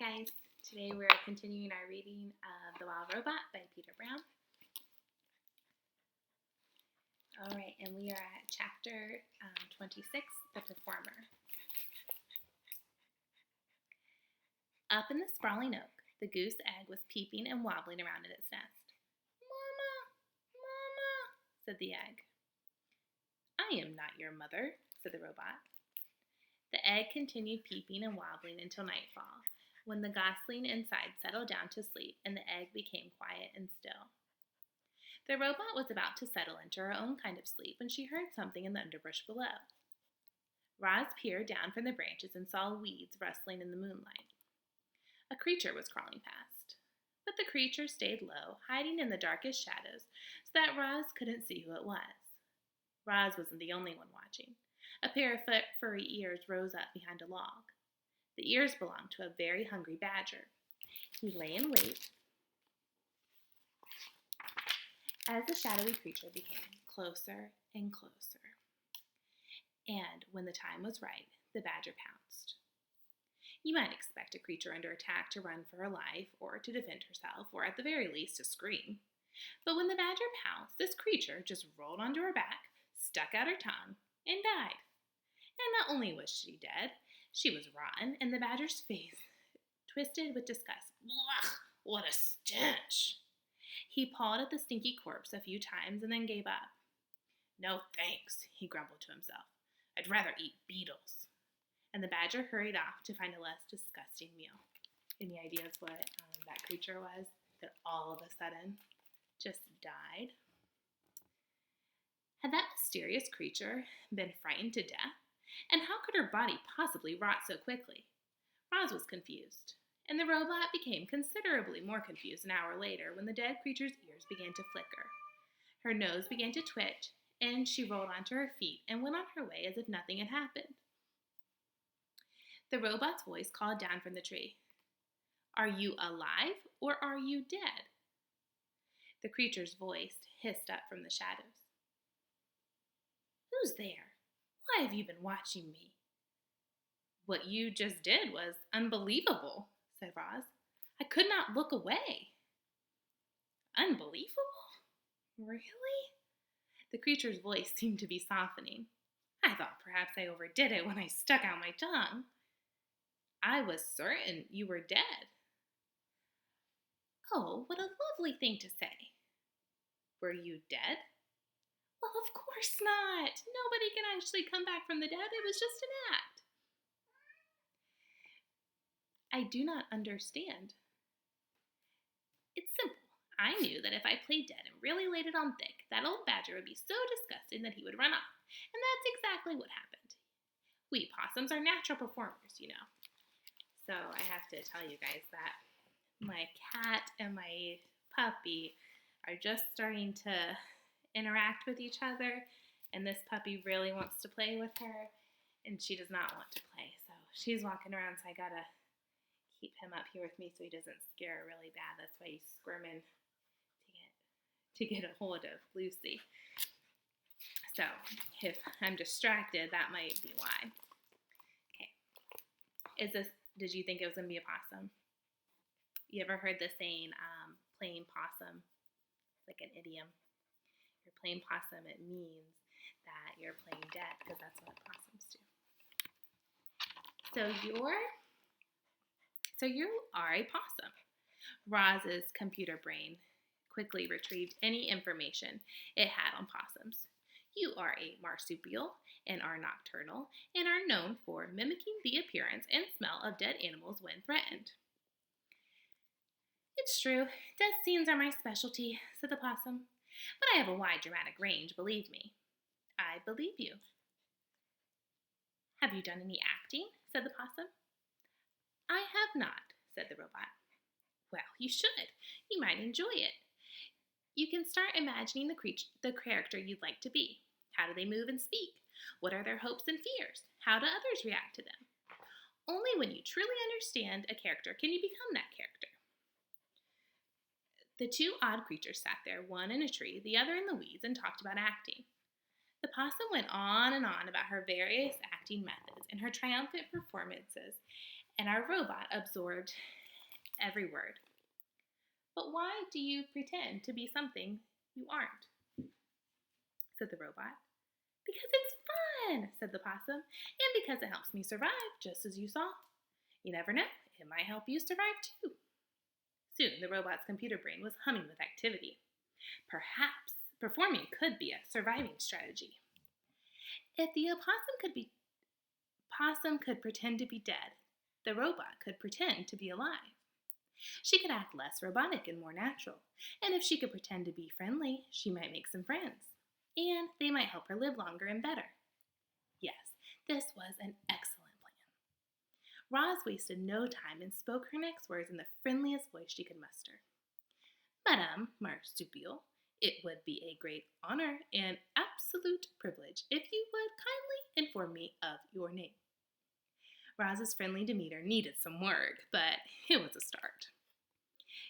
guys, today we're continuing our reading of The Wild Robot by Peter Brown. Alright, and we are at chapter 26, The Performer. Up in the sprawling oak, the goose egg was peeping and wobbling around in its nest. "Mama, Mama," said the egg. "I am not your mother," said the robot. The egg continued peeping and wobbling until nightfall, when the gosling inside settled down to sleep and the egg became quiet and still. The robot was about to settle into her own kind of sleep when she heard something in the underbrush below. Roz peered down from the branches and saw weeds rustling in the moonlight. A creature was crawling past, but the creature stayed low, hiding in the darkest shadows so that Roz couldn't see who it was. Roz wasn't the only one watching. A pair of furry ears rose up behind a log. The ears belonged to a very hungry badger. He lay in wait as the shadowy creature became closer and closer. And when the time was right, the badger pounced. You might expect a creature under attack to run for her life, or to defend herself, or at the very least to scream. But when the badger pounced, this creature just rolled onto her back, stuck out her tongue, and died. And not only was she dead, she was rotten, and the badger's face twisted with disgust. "Blah, what a stench!" He pawed at the stinky corpse a few times and then gave up. "No thanks," he grumbled to himself. "I'd rather eat beetles." And the badger hurried off to find a less disgusting meal. Any ideas what that creature was that all of a sudden just died? Had that mysterious creature been frightened to death? And how could her body possibly rot so quickly? Roz was confused, and the robot became considerably more confused an hour later when the dead creature's ears began to flicker. Her nose began to twitch, and she rolled onto her feet and went on her way as if nothing had happened. The robot's voice called down from the tree. "Are you alive or are you dead?" The creature's voice hissed up from the shadows. "Who's there? Why have you been watching me?" "What you just did was unbelievable," said Roz. "I could not look away." "Unbelievable? Really?" The creature's voice seemed to be softening. "I thought perhaps I overdid it when I stuck out my tongue. I was certain you were dead." "Oh, what a lovely thing to say." "Were you dead?" "Well, of course not. Nobody can actually come back from the dead. It was just an act." "I do not understand." "It's simple. I knew that if I played dead and really laid it on thick, that old badger would be so disgusted that he would run off. And that's exactly what happened. We possums are natural performers, you know." So I have to tell you guys that my cat and my puppy are just starting to interact with each other, and this puppy really wants to play with her, and she does not want to play. So she's walking around, so I gotta keep him up here with me so he doesn't scare her really bad. That's why he's squirming to get a hold of Lucy. So if I'm distracted, that might be why. Okay. Did you think it was gonna be a possum? You ever heard the saying, playing possum? It's like an idiom. You're playing possum, it means that you're playing dead, because that's what possums do. So you are a possum. Roz's computer brain quickly retrieved any information it had on possums. You are a marsupial and are nocturnal and are known for mimicking the appearance and smell of dead animals when threatened. "It's true, death scenes are my specialty," said the possum. "But I have a wide dramatic range, believe me." "I believe you." "Have you done any acting?" said the possum. "I have not," said the robot. "Well, you should. You might enjoy it. You can start imagining the character you'd like to be. How do they move and speak? What are their hopes and fears? How do others react to them? Only when you truly understand a character can you become that character." The two odd creatures sat there, one in a tree, the other in the weeds, and talked about acting. The possum went on and on about her various acting methods and her triumphant performances, and our robot absorbed every word. "But why do you pretend to be something you aren't?" said the robot. "Because it's fun," said the possum, "and because it helps me survive, just as you saw. You never know, it might help you survive too." Soon the robot's computer brain was humming with activity. Perhaps performing could be a surviving strategy. If the possum could pretend to be dead, the robot could pretend to be alive. She could act less robotic and more natural, and if she could pretend to be friendly, she might make some friends, and they might help her live longer and better. Yes, this was an excellent plan. Roz wasted no time and spoke her next words in the friendliest voice she could muster. "Madame Marsupial, it would be a great honor and absolute privilege if you would kindly inform me of your name." Roz's friendly demeanor needed some work, but it was a start.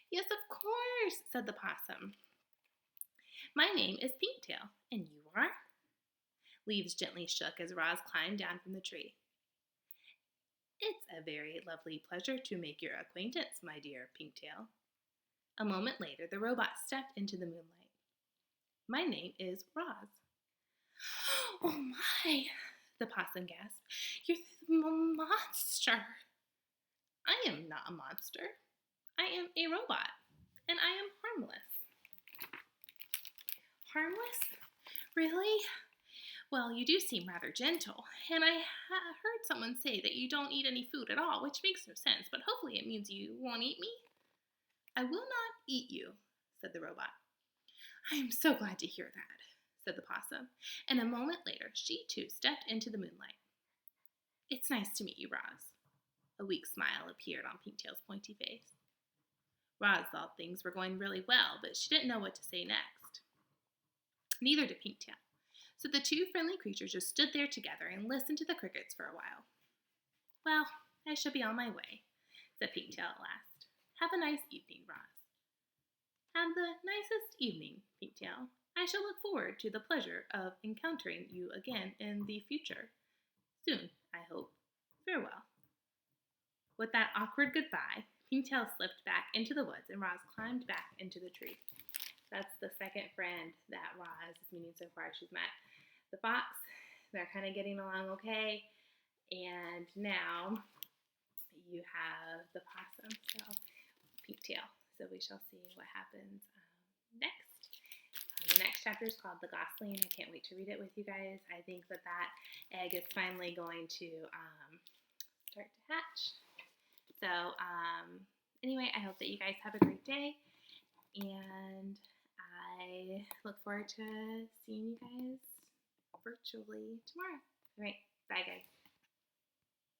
"Yes, of course," said the possum. "My name is Pinktail, and you are?" Leaves gently shook as Roz climbed down from the tree. "It's a very lovely pleasure to make your acquaintance, my dear Pinktail." A moment later, the robot stepped into the moonlight. "My name is Roz." "Oh my," the possum gasped. "You're the monster." "I am not a monster. I am a robot, and I am harmless." "Harmless? Really? Well, you do seem rather gentle, and I heard someone say that you don't eat any food at all, which makes no sense, but hopefully it means you won't eat me." "I will not eat you," said the robot. "I am so glad to hear that," said the possum, and a moment later she too stepped into the moonlight. "It's nice to meet you, Roz." A weak smile appeared on Pinktail's pointy face. Roz thought things were going really well, but she didn't know what to say next. Neither did Pinktail. So the two friendly creatures just stood there together and listened to the crickets for a while. "Well, I shall be on my way," said Pinktail at last. "Have a nice evening, Roz." "Have the nicest evening, Pinktail. I shall look forward to the pleasure of encountering you again in the future. Soon, I hope. Farewell." With that awkward goodbye, Pinktail slipped back into the woods and Roz climbed back into the tree. That's the second friend that Roz is meeting so far. She's met the fox. They're kind of getting along okay. And now you have the possum, so Pinktail. So we shall see what happens next. The next chapter is called The Gosling. I can't wait to read it with you guys. I think that egg is finally going to start to hatch. So anyway, I hope that you guys have a great day, and I look forward to seeing you guys virtually tomorrow. All right, bye guys.